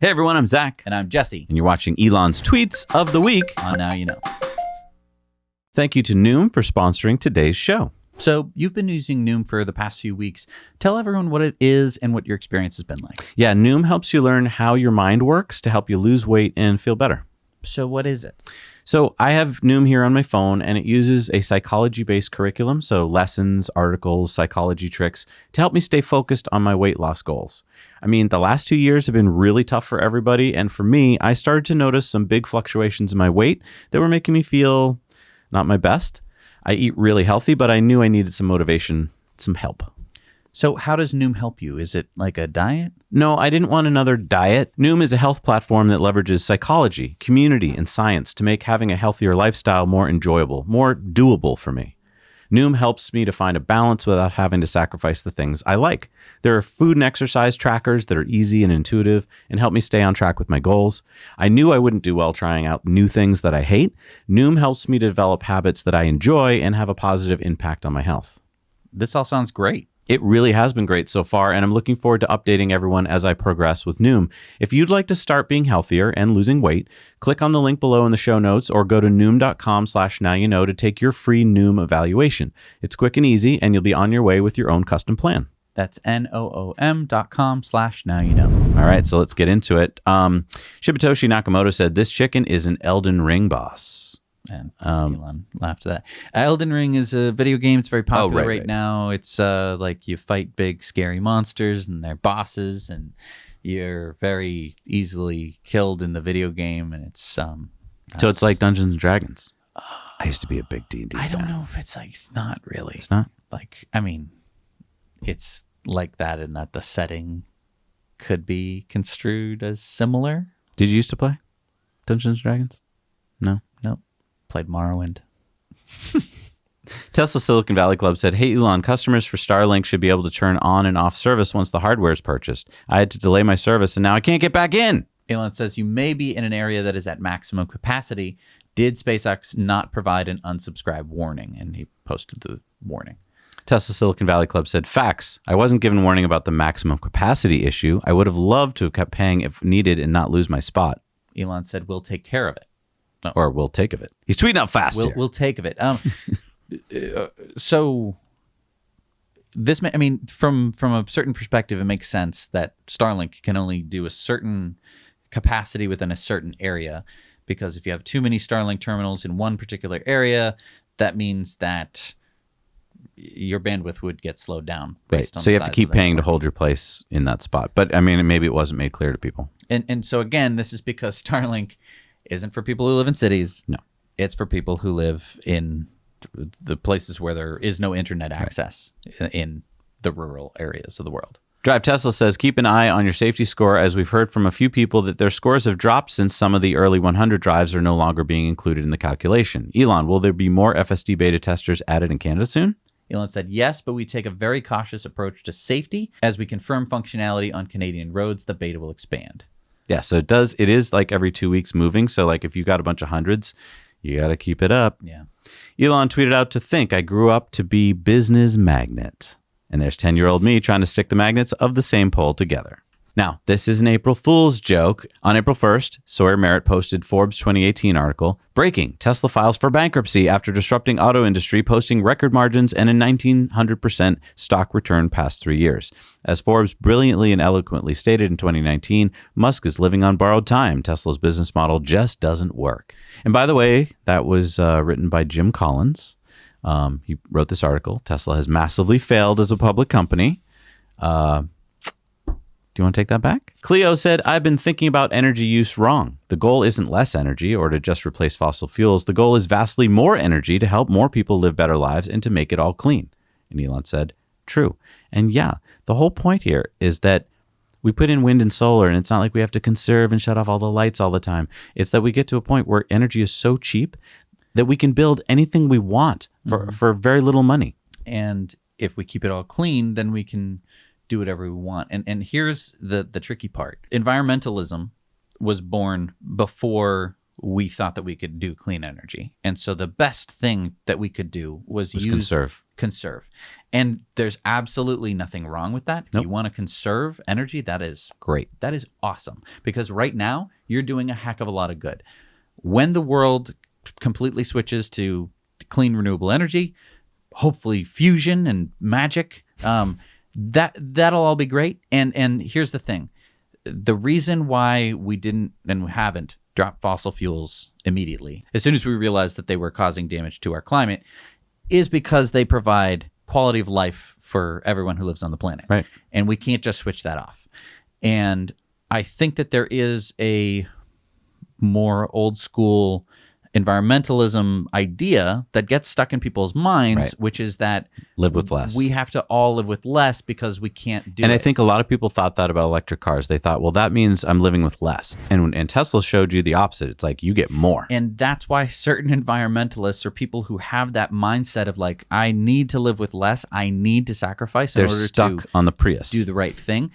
Hey everyone, I'm Zach. And I'm Jesse. And you're watching Elon's Tweets of the Week on Now You Know. Thank you to Noom for sponsoring today's show. So you've been using Noom for the past few weeks. Tell everyone what it is and what your experience has been like. Yeah, Noom helps you learn how your mind works to help you lose weight and feel better. So what is it? So I have Noom here on my phone, and it uses a psychology-based curriculum, so lessons, articles, psychology tricks, to help me stay focused on my weight loss goals. I mean, the last 2 years have been really tough for everybody, and for me, I started to notice some big fluctuations in my weight that were making me feel not my best. I eat really healthy, but I knew I needed some motivation, some help. So how does Noom help you? Is it like a diet? No, I didn't want another diet. Noom is a health platform that leverages psychology, community, and science to make having a healthier lifestyle more enjoyable, more doable for me. Noom helps me to find a balance without having to sacrifice the things I like. There are food and exercise trackers that are easy and intuitive and help me stay on track with my goals. I knew I wouldn't do well trying out new things that I hate. Noom helps me to develop habits that I enjoy and have a positive impact on my health. This all sounds great. It really has been great so far, and I'm looking forward to updating everyone as I progress with Noom. If you'd like to start being healthier and losing weight, click on the link below in the show notes or go to noom.com/nowyouknow to take your free Noom evaluation. It's quick and easy, and you'll be on your way with your own custom plan. That's noom.com/nowyouknow. All right, so let's get into it. Shibatoshi Nakamoto said, "This chicken is an Elden Ring boss." And Elon laughed at that. Elden Ring is a video game. It's very popular right now. It's like you fight big, scary monsters, and they're bosses, and you're very easily killed in the video game. And it's so it's like Dungeons and Dragons. I used to be a big D&D fan. I don't know if it's like, it's not really. It's not? Like, I mean, it's like that in that the setting could be construed as similar. Did you used to play Dungeons and Dragons? No. Nope. Played Morrowind. Tesla Silicon Valley Club said, "Hey Elon, customers for Starlink should be able to turn on and off service once the hardware is purchased. I had to delay my service and now I can't get back in." Elon says, "You may be in an area that is at maximum capacity. Did SpaceX not provide an unsubscribe warning?" And he posted the warning. Tesla Silicon Valley Club said, "Facts. I wasn't given warning about the maximum capacity issue. I would have loved to have kept paying if needed and not lose my spot." Elon said, "We'll take care of it." Oh. Or we'll take of it. He's tweeting out fast here. We'll take of it. So this, I mean, from a certain perspective, it makes sense that Starlink can only do a certain capacity within a certain area, because if you have too many Starlink terminals in one particular area, that means that your bandwidth would get slowed down. Right. So you have to keep paying to hold your place in that spot. But I mean, maybe it wasn't made clear to people. And so again, this is because Starlink isn't for people who live in cities. No. It's for people who live in the places where there is no internet access in the rural areas of the world. Drive Tesla says, "Keep an eye on your safety score, as we've heard from a few people that their scores have dropped since some of the early 100 drives are no longer being included in the calculation. Elon, will there be more FSD beta testers added in Canada soon?" Elon said, "Yes, but we take a very cautious approach to safety. As we confirm functionality on Canadian roads, the beta will expand." Yeah, so it is like every 2 weeks moving. So like if you got a bunch of hundreds, you got to keep it up. Yeah. Elon tweeted out, "To think I grew up to be business magnet." And there's 10-year-old me trying to stick the magnets of the same pole together. Now, this is an April Fool's joke. On April 1st, Sawyer Merritt posted Forbes 2018 article, "Breaking, Tesla files for bankruptcy after disrupting auto industry, posting record margins and a 1,900% stock return past 3 years." As Forbes brilliantly and eloquently stated in 2019, Musk is living on borrowed time. Tesla's business model just doesn't work. And by the way, that was written by Jim Collins. He wrote this article. Tesla has massively failed as a public company. Do you want to take that back? Cleo said, "I've been thinking about energy use wrong. The goal isn't less energy or to just replace fossil fuels. The goal is vastly more energy to help more people live better lives and to make it all clean." And Elon said, "True." And yeah, the whole point here is that we put in wind and solar, and it's not like we have to conserve and shut off all the lights all the time. It's that we get to a point where energy is so cheap that we can build anything we want for very little money. And if we keep it all clean, then we can do whatever we want. And here's the tricky part. Environmentalism was born before we thought that we could do clean energy. And so the best thing that we could do was conserve. And there's absolutely nothing wrong with that. If you want to conserve energy, that is great. That is awesome. Because right now, you're doing a heck of a lot of good. When the world completely switches to clean renewable energy, hopefully fusion and magic, that'll all be great. And here's the thing. The reason why we didn't and we haven't dropped fossil fuels immediately, as soon as we realized that they were causing damage to our climate, is because they provide quality of life for everyone who lives on the planet. Right. And we can't just switch that off. And I think that there is a more old school environmentalism idea that gets stuck in people's minds, which is that live with less. We have to all live with less because we can't do it. And I think a lot of people thought that about electric cars. They thought, well, that means I'm living with less. And Tesla showed you the opposite. It's like you get more. And that's why certain environmentalists or people who have that mindset of like, I need to live with less, I need to sacrifice in order stuck to on the Prius. do the right thing.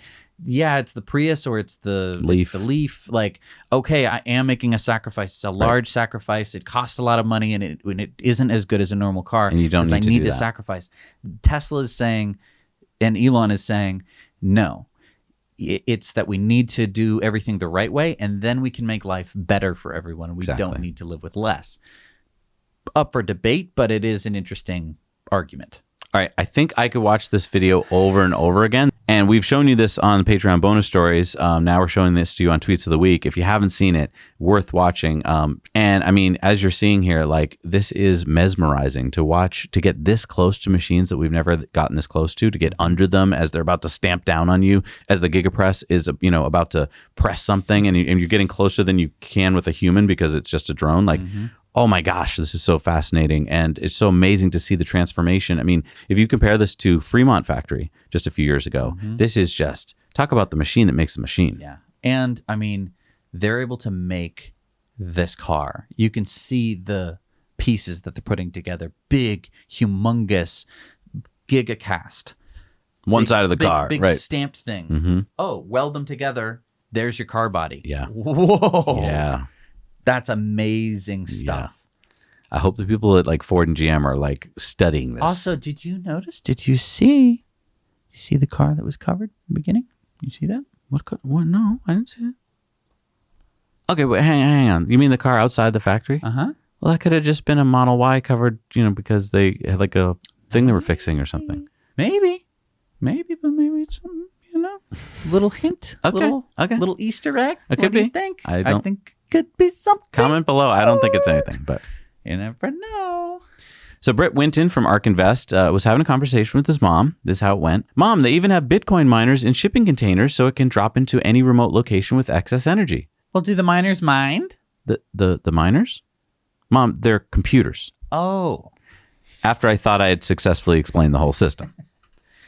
Yeah, it's the Prius or it's the Leaf. Like, okay, I am making a sacrifice. It's a large sacrifice. It costs a lot of money, and it isn't as good as a normal car. And you don't need I to need do to that. sacrifice. Tesla is saying, and Elon is saying, no. It's that we need to do everything the right way, and then we can make life better for everyone, and we don't need to live with less. Up for debate, but it is an interesting argument. All right, I think I could watch this video over and over again. And we've shown you this on Patreon bonus stories. Now we're showing this to you on Tweets of the Week. If you haven't seen it, worth watching. And I mean, as you're seeing here, like this is mesmerizing to watch, to get this close to machines that we've never gotten this close to get under them as they're about to stamp down on you, as the gigapress is, about to press something, and you're getting closer than you can with a human because it's just a drone. Like, oh my gosh, this is so fascinating. And it's so amazing to see the transformation. I mean, if you compare this to Fremont factory just a few years ago, this is just, talk about the machine that makes the machine. Yeah. And I mean, they're able to make this car. You can see the pieces that they're putting together. Big, humongous, gigacast. One side of the car, big right. stamped thing. Oh, weld them together. There's your car body. Yeah. Whoa. Yeah. That's amazing stuff. Yeah. I hope the people at like Ford and GM are like studying this. Also, did you notice? Did you see? You see the car that was covered in the beginning? You see that? What? No, I didn't see it. Okay, but hang on. You mean the car outside the factory? Uh-huh. Well, that could have just been a Model Y covered, because they had like a thing they were fixing or something. Maybe, but maybe it's something, little hint. Okay. Little Easter egg. It What could do you be. think? I think it could be something. Comment below. I don't think it's anything, but You never know. So Britt Winton from ARK Invest was having a conversation with his mom. This is how it went. Mom, they even have Bitcoin miners in shipping containers so it can drop into any remote location with excess energy. Well, do the miners mind? The miners? Mom, they're computers. Oh. After I thought I had successfully explained the whole system.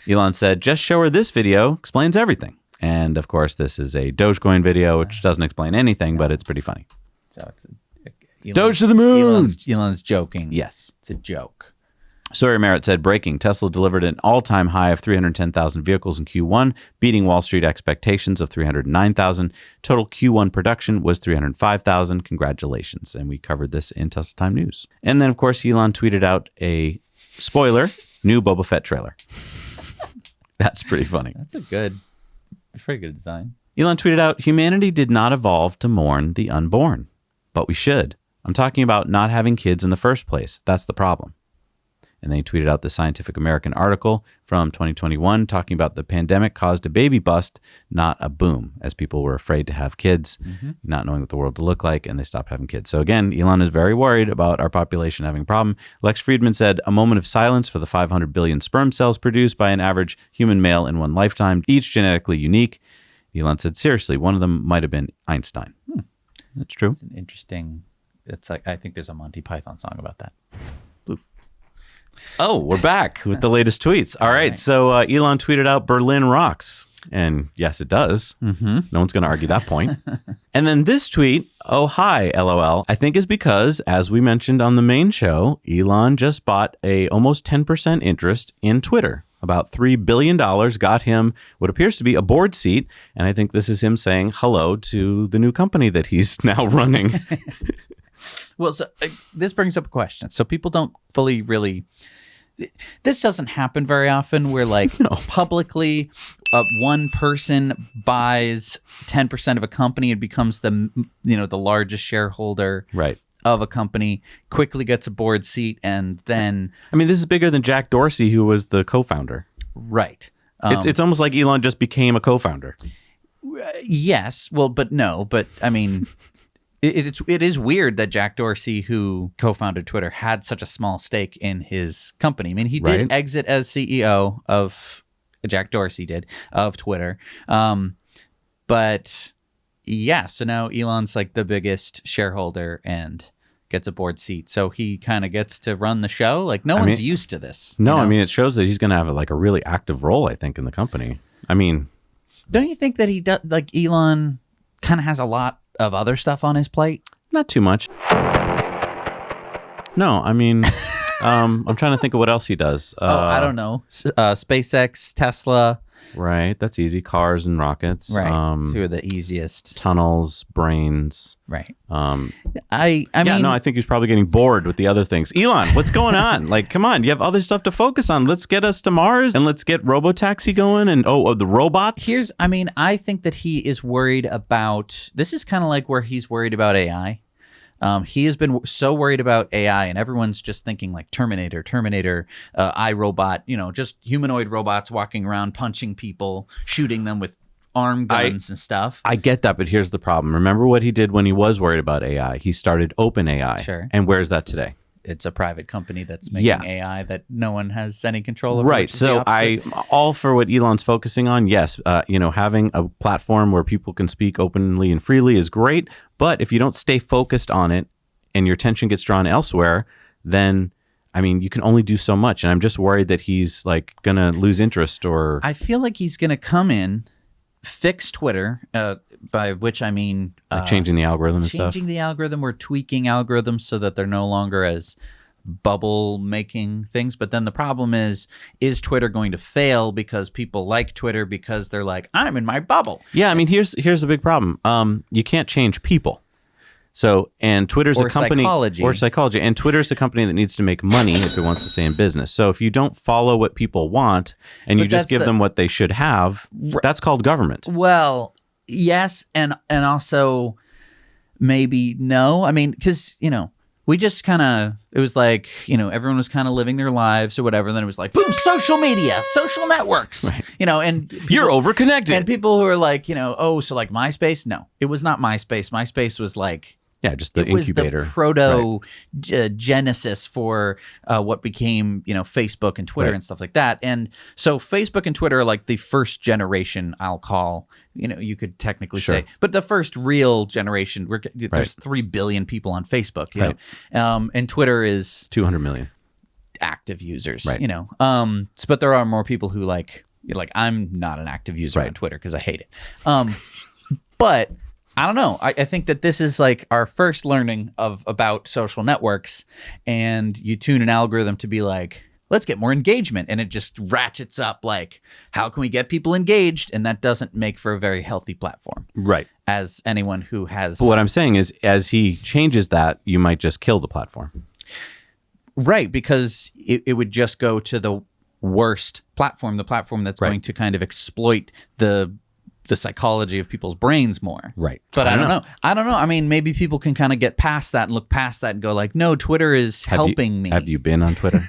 Elon said, just show her this video, explains everything. And of course, this is a Dogecoin video, which doesn't explain anything, but it's pretty funny. So it's Doge to the moon! Elon's joking. Yes. It's a joke. Sawyer Merritt said, breaking, Tesla delivered an all-time high of 310,000 vehicles in Q1, beating Wall Street expectations of 309,000. Total Q1 production was 305,000. Congratulations. And we covered this in Tesla Time News. And then, of course, Elon tweeted out a spoiler, new Boba Fett trailer. That's pretty funny. That's a pretty good design. Elon tweeted out, humanity did not evolve to mourn the unborn, but we should. I'm talking about not having kids in the first place. That's the problem. And then he tweeted out the Scientific American article from 2021 talking about the pandemic caused a baby bust, not a boom, as people were afraid to have kids, not knowing what the world would look like, and they stopped having kids. So again, Elon is very worried about our population having a problem. Lex Friedman said, a moment of silence for the 500 billion sperm cells produced by an average human male in one lifetime, each genetically unique. Elon said, seriously, one of them might have been Einstein. That's true. It's an interesting, I think there's a Monty Python song about that. Oh, we're back with the latest tweets. All right. So Elon tweeted out Berlin rocks. And yes, it does. No one's going to argue that point. And then this tweet, oh, hi, LOL, I think is because, as we mentioned on the main show, Elon just bought a almost 10% interest in Twitter. About $3 billion got him what appears to be a board seat. And I think this is him saying hello to the new company that he's now running. Well, so this brings up a question. So people don't fully really. This doesn't happen very often where like publicly one person buys 10% of a company and becomes the largest shareholder Right. of a company, quickly gets a board seat, and then I mean, this is bigger than Jack Dorsey, who was the co-founder. right. It's almost like Elon just became a co-founder. Yes. Well, but no. But I mean, it is weird that Jack Dorsey, who co-founded Twitter, had such a small stake in his company. I mean, he did exit as CEO of Jack Dorsey did of Twitter. But yeah, so now Elon's like the biggest shareholder and gets a board seat. So he kind of gets to run the show. Like no one's used to this. No, I mean, it shows that he's going to have like a really active role, I think, in the company. I mean, don't you think that he does, like Elon kind of has a lot of other stuff on his plate? Not too much. No, I mean, I'm trying to think of what else he does. I don't know. SpaceX, Tesla. Right. That's easy. Cars and rockets. Right. Two of the easiest. Tunnels, brains. Right. I mean, no, I think he's probably getting bored with the other things. Elon, what's going on? Like, come on, you have other stuff to focus on. Let's get us to Mars and let's get Robotaxi going and the robots. I think that he is worried about, this is kind of like where he's worried about AI. He has been so worried about AI, and everyone's just thinking like Terminator, iRobot, just humanoid robots walking around, punching people, shooting them with arm guns and stuff. I get that, but here's the problem. Remember what he did when he was worried about AI? He started OpenAI. Sure. And where's that today? It's a private company that's making AI that no one has any control over. Right. So I'm all for what Elon's focusing on. Yes, having a platform where people can speak openly and freely is great. But if you don't stay focused on it and your attention gets drawn elsewhere, then, I mean, you can only do so much. And I'm just worried that he's like going to lose interest or... I feel like he's going to come in, fix Twitter, by which I mean like changing the algorithm and stuff. Changing the algorithm or tweaking algorithms so that they're no longer as bubble making things. But then the problem is Twitter going to fail because people like Twitter because they're like, I'm in my bubble? Yeah, I mean, here's the big problem. You can't change people. So, and Twitter's a company or psychology, and Twitter's a company that needs to make money if it wants to stay in business. So if you don't follow what people want and you just give them what they should have, that's called government. Well, yes, and also maybe no. I mean, because we just kind of, it was like, everyone was kind of living their lives or whatever. And then it was like, boom, social media, social networks, right. And people, you're overconnected. And people who are like, so like MySpace. No, it was not MySpace. MySpace was like, just the incubator. Was the proto genesis for what became, Facebook and Twitter and stuff like that. And so Facebook and Twitter are like the first generation, I'll call, you could technically say, but the first real generation. There's 3 billion people on Facebook, and Twitter is 200 million active users, right. But there are more people who like I'm not an active user on Twitter because I hate it. But I don't know. I think that this is like our first learning about social networks, and you tune an algorithm to be like, let's get more engagement, and it just ratchets up like, how can we get people engaged? And that doesn't make for a very healthy platform. Right. As anyone who has... But what I'm saying is, as he changes that, you might just kill the platform. Right, because it would just go to the worst platform, the platform that's going to kind of exploit the psychology of people's brains more. Right. But I don't know. I mean, maybe people can kind of get past that and look past that and go like, no, Twitter is helping me. Have you been on Twitter?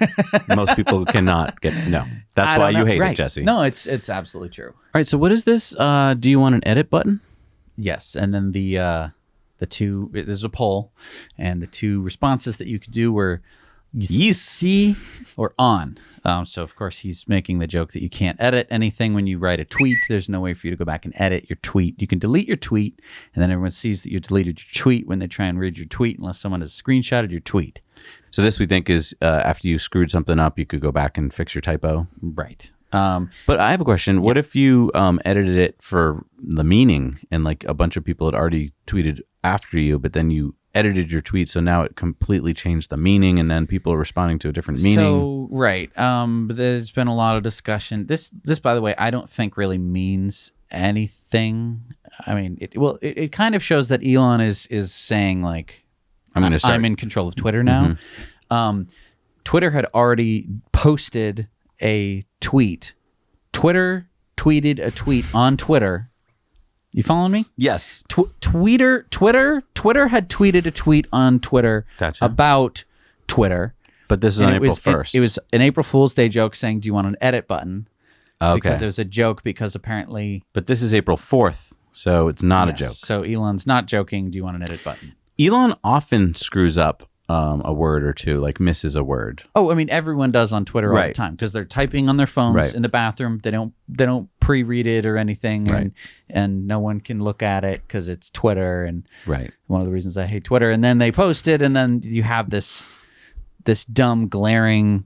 Most people cannot get, no. That's why you hate it, Jesse. No, it's absolutely true. All right. So what is this? Do you want an edit button? Yes. And then the two, there's a poll, and the two responses that you could do were see or on. So of course he's making the joke that you can't edit anything when you write a tweet. There's no way for you to go back and edit your tweet. You can delete your tweet, and then everyone sees that you deleted your tweet when they try and read your tweet, unless someone has screenshotted your tweet. So this, we think, is after you screwed something up, you could go back and fix your typo. Right. But I have a question. What if you edited it for the meaning, and like a bunch of people had already tweeted after you, but then you edited your tweet, so now it completely changed the meaning, and then people are responding to a different meaning? So, right. But there's been a lot of discussion. This, by the way, I don't think really means anything. I mean, it kind of shows that Elon is saying like, I'm going to start. I'm in control of Twitter now. Twitter had already posted a tweet. Twitter tweeted a tweet on Twitter. You following me? Yes. Twitter had tweeted a tweet on Twitter about Twitter. But this is on April 1st. It was an April Fool's Day joke saying, do you want an edit button? Okay. Because it was a joke because apparently... But this is April 4th, so it's not a joke. So Elon's not joking. Do you want an edit button? Elon often screws up a word or two, like misses a word. Oh, I mean, everyone does on Twitter all the time because they're typing on their phones in the bathroom. They don't pre-read it or anything, and no one can look at it because it's Twitter. And one of the reasons I hate Twitter. And then they post it, and then you have this dumb glaring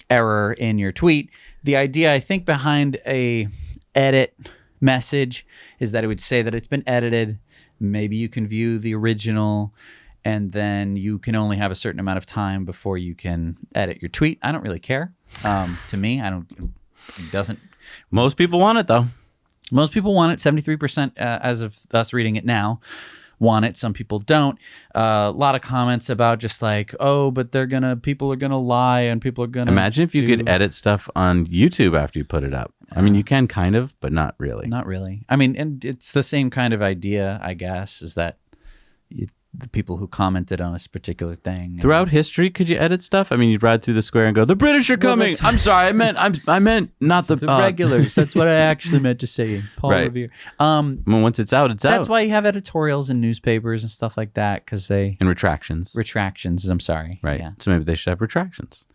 error in your tweet. The idea, I think, behind a edit message is that it would say that it's been edited. Maybe you can view the original, and then you can only have a certain amount of time before you can edit your tweet. I don't really care. To me, it doesn't. Most people want it, though. Most people want it. 73% as of us reading it now want it. Some people don't. A lot of comments about just like, oh, but people are gonna lie, and people are gonna. Imagine if you could edit stuff on YouTube after you put it up. I mean, you can kind of, but not really. Not really. I mean, and it's the same kind of idea, I guess, is that the people who commented on this particular thing. Throughout history, could you edit stuff? I mean, you'd ride through the square and go, "The British are coming." I'm sorry, I meant not the regulars. That's what I actually meant to say. Paul Revere. I mean, once it's out, it's out. That's why you have editorials in newspapers and stuff like that, because they and retractions. I'm sorry. Right. Yeah. So maybe they should have retractions.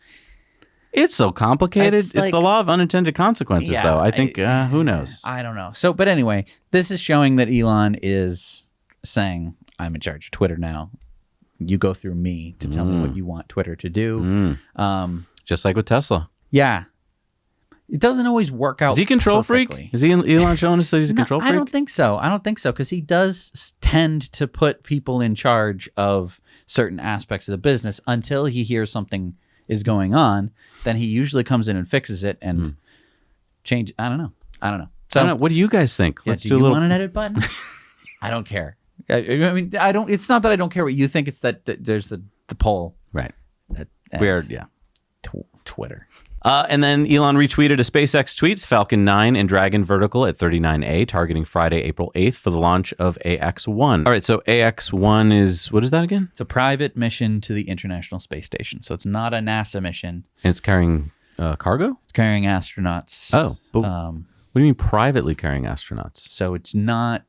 It's so complicated. It's the law of unintended consequences, though. I think who knows? I don't know. So, but anyway, this is showing that Elon is saying, I'm in charge of Twitter now. You go through me to tell me what you want Twitter to do. Just like with Tesla. Yeah. It doesn't always work out. Is he control perfectly. freak? Is he Elon showing us that he's a control freak? I don't think so, because he does tend to put people in charge of certain aspects of the business until he hears something is going on. Then he usually comes in and fixes it and change. I don't know. So, what do you guys think? Let's do a little. Want an edit button? I don't care. I mean, I don't. It's not that I don't care what you think. It's that there's the poll. Right. Weird. Yeah. Twitter. And then Elon retweeted a SpaceX tweets, Falcon 9 and Dragon vertical at 39A, targeting Friday, April 8th for the launch of AX-1. All right, so AX-1 is, what is that again? It's a private mission to the International Space Station. So it's not a NASA mission. And it's carrying cargo? It's carrying astronauts. Oh, but what do you mean privately carrying astronauts? So it's not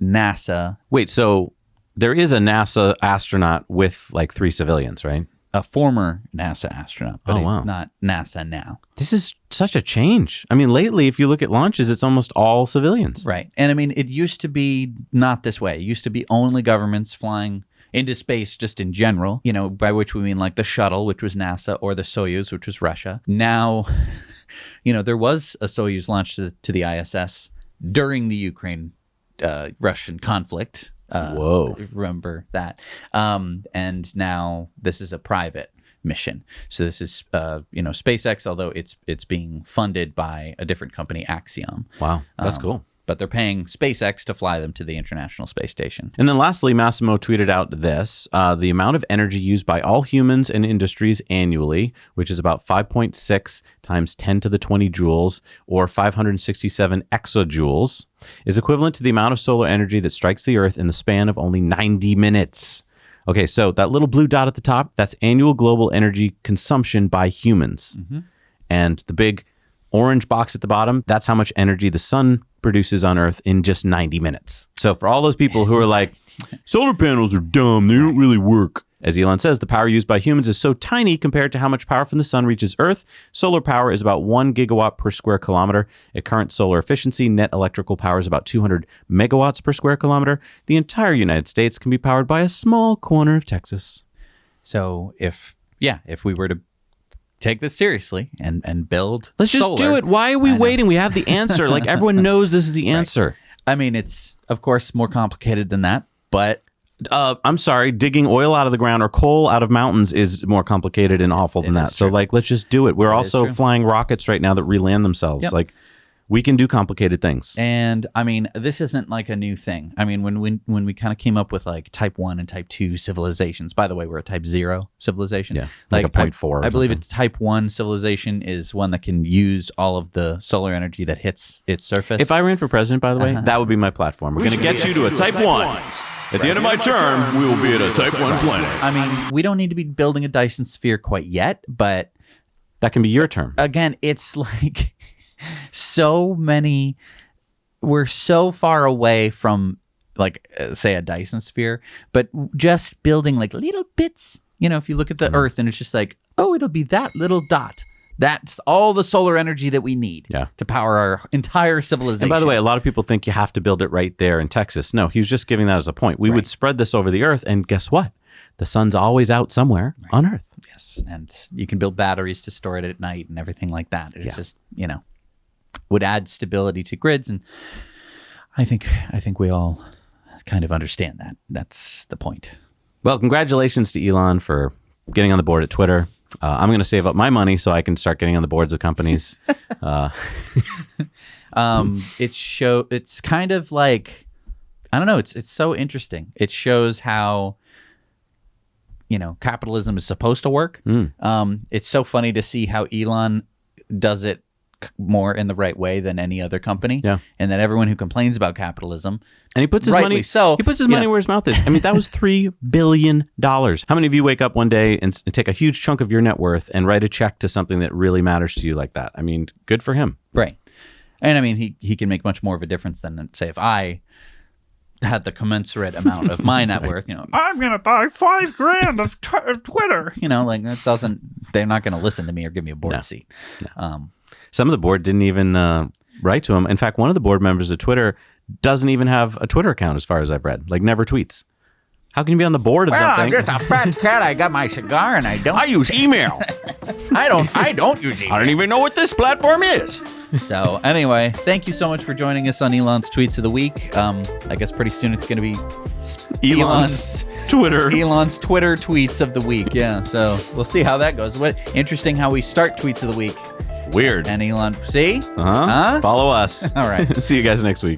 NASA. Wait, so there is a NASA astronaut with like 3 civilians, right? A former NASA astronaut, but not NASA now. This is such a change. I mean, lately, if you look at launches, it's almost all civilians. Right. And I mean, it used to be not this way. It used to be only governments flying into space just in general, by which we mean like the shuttle, which was NASA, or the Soyuz, which was Russia. Now, there was a Soyuz launch to the ISS during the Ukraine-Russian conflict. Whoa. Remember that. And now this is a private mission. So this is, SpaceX, although it's being funded by a different company, Axiom. Wow, that's cool. But they're paying SpaceX to fly them to the International Space Station. And then lastly, Massimo tweeted out this, the amount of energy used by all humans and industries annually, which is about 5.6 times 10 to the 20 joules, or 567 exajoules, is equivalent to the amount of solar energy that strikes the Earth in the span of only 90 minutes. Okay, so that little blue dot at the top, that's annual global energy consumption by humans. And the big orange box at the bottom, that's how much energy the sun produces on Earth in just 90 minutes. So for all those people who are like, solar panels are dumb, they don't really work. As Elon says, the power used by humans is so tiny compared to how much power from the sun reaches Earth. Solar power is about 1 gigawatt per square kilometer. At current solar efficiency, net electrical power is about 200 megawatts per square kilometer. The entire United States can be powered by a small corner of Texas. So if we were to take this seriously and build Let's just do it. Why are we waiting? We have the answer. Like, everyone knows this is the answer. Right. I mean, it's, of course, more complicated than that, but... I'm sorry, digging oil out of the ground or coal out of mountains is more complicated and awful than that. So, let's just do it. We're also flying rockets right now that reland themselves. Like, We can do complicated things. And I mean, this isn't like a new thing. I mean, when we kind of came up with like type 1 and type 2 civilizations, by the way, we're a type 0 civilization. Yeah, like a 0.4. I believe it's type 1 civilization is one that can use all of the solar energy that hits its surface. If I ran for president, by the way, that would be my platform. We're going to get you to a type 1. At the end of my term, we will be at a type 1 planet. I mean, we don't need to be building a Dyson sphere quite yet, but that can be your term. Again, it's like we're so far away from like say a Dyson sphere, but just building like little bits, if you look at the Earth and it's just like, oh, it'll be that little dot. That's all the solar energy that we need to power our entire civilization. And by the way, a lot of people think you have to build it right there in Texas. No, he was just giving that as a point. We would spread this over the Earth, and guess what? The sun's always out somewhere on Earth. Yes, and you can build batteries to store it at night and everything like that. It's just, would add stability to grids, and I think we all kind of understand that. That's the point. Well, congratulations to Elon for getting on the board at Twitter. I'm going to save up my money so I can start getting on the boards of companies. It's kind of like, I don't know. It's so interesting. It shows how, capitalism is supposed to work. It's so funny to see how Elon does it more in the right way than any other company. Yeah. And that everyone who complains about capitalism, and he puts his money where his mouth is. I mean, that was $3 billion. How many of you wake up one day and take a huge chunk of your net worth and write a check to something that really matters to you like that? I mean, good for him. Right. And I mean, he can make much more of a difference than, say, if I had the commensurate amount of my net worth, I'm going to buy $5,000 of Twitter. That doesn't, they're not going to listen to me or give me a board seat. No. Some of the board didn't even write to him. In fact, one of the board members of Twitter doesn't even have a Twitter account, as far as I've read. Like, never tweets. How can you be on the board of something? I'm just a fat cat. I got my cigar and I use email. I don't use email. I don't even know what this platform is. So anyway, thank you so much for joining us on Elon's Tweets of the Week. I guess pretty soon it's going to be Elon's Twitter tweets of the week. Yeah. So we'll see how that goes. Interesting how we start Tweets of the Week. Weird. And Elon, see? Follow us. All right. See you guys next week.